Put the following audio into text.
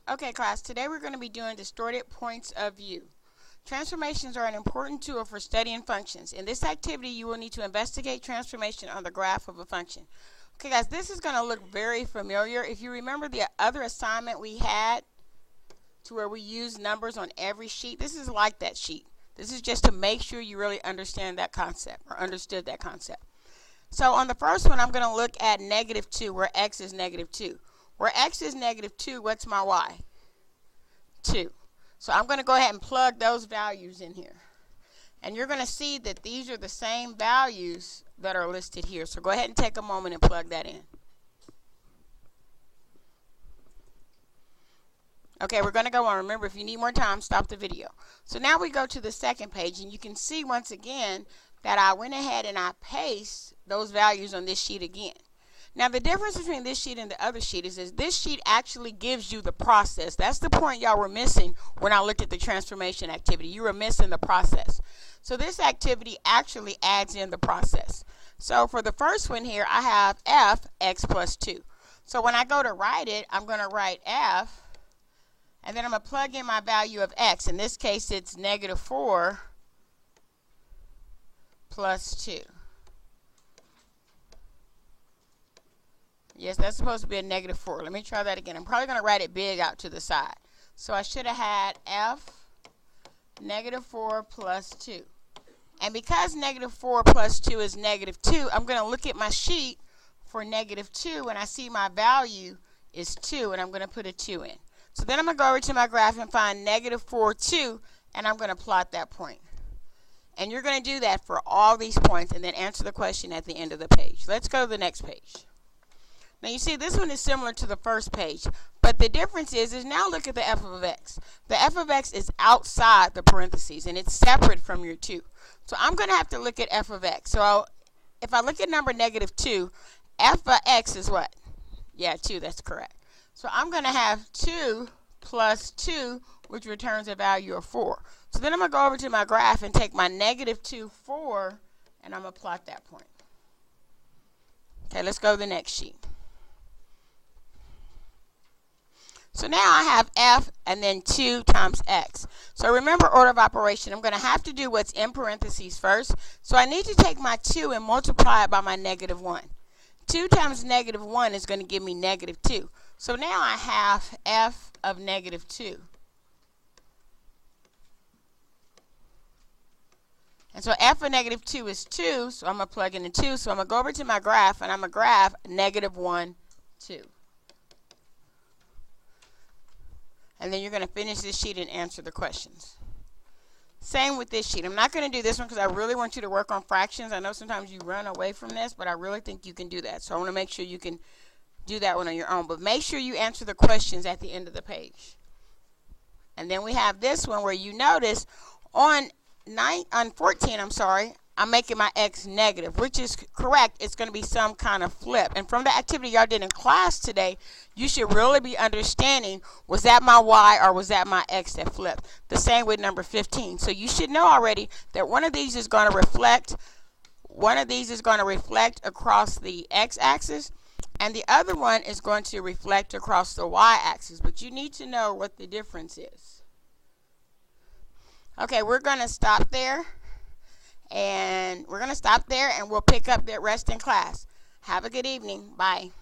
Okay, class, today we're going to be doing distorted points of view. Transformations are an important tool for studying functions. In this activity, you will need to investigate transformation on the graph of a function. Okay, guys, this is going to look very familiar. If you remember the other assignment we had to where we use numbers on every sheet, this is like that sheet. This is just to make sure you really understand that concept or understood that concept. So on the first one, I'm going to look at -2, where x is -2. Where x is -2, what's my y? 2. So I'm going to go ahead and plug those values in here. And you're going to see that these are the same values that are listed here. So go ahead and take a moment and plug that in. Okay, we're going to go on. Remember, if you need more time, stop the video. So now we go to the second page, and you can see once again that I went ahead and I paste those values on this sheet again. Now, the difference between this sheet and the other sheet is this sheet actually gives you the process. That's the point y'all were missing when I looked at the transformation activity. You were missing the process. So this activity actually adds in the process. So for the first one here, I have f x plus 2. So when I go to write it, I'm going to write f, and then I'm going to plug in my value of x. In this case, it's -4 plus 2. Yes, that's supposed to be a -4. Let me try that again. I'm probably going to write it big out to the side. So I should have had f -4 plus 2. And because -4 plus 2 is -2, I'm going to look at my sheet for -2 and I see my value is 2, and I'm going to put a 2 in. So then I'm going to go over to my graph and find -4, 2, and I'm going to plot that point. And you're going to do that for all these points and then answer the question at the end of the page. Let's go to the next page. Now you see this one is similar to the first page, but the difference is now look at the f of x. The f of x is outside the parentheses and it's separate from your 2. So I'm going to have to look at f of x. So if I look at number -2, f of x is what? Yeah, 2, that's correct. So I'm going to have 2 plus 2, which returns a value of 4. So then I'm going to go over to my graph and take my -2, 4, and I'm going to plot that point. Okay, let's go to the next sheet. So now I have f and then 2 times x. So remember order of operation. I'm going to have to do what's in parentheses first. So I need to take my 2 and multiply it by my -1. 2 times -1 is going to give me -2. So now I have f of -2. And so f of -2 is 2, so I'm going to plug in the 2. So I'm going to go over to my graph, and I'm going to graph -1, 2. And then you're going to finish this sheet and answer the questions. Same with this sheet. I'm not going to do this one because I really want you to work on fractions. I know sometimes you run away from this, but I really think you can do that. So I want to make sure you can do that one on your own. But make sure you answer the questions at the end of the page. And then we have this one where you notice on 14, I'm making my x negative, which is correct. It's going to be some kind of flip. And from the activity y'all did in class today, you should really be understanding, was that my y or was that my x that flipped? The same with number 15. So you should know already that one of these is going to reflect across the x-axis, and the other one is going to reflect across the y-axis. But you need to know what the difference is. Okay, we're going to stop there. And we'll pick up that rest in class. Have a good evening. Bye.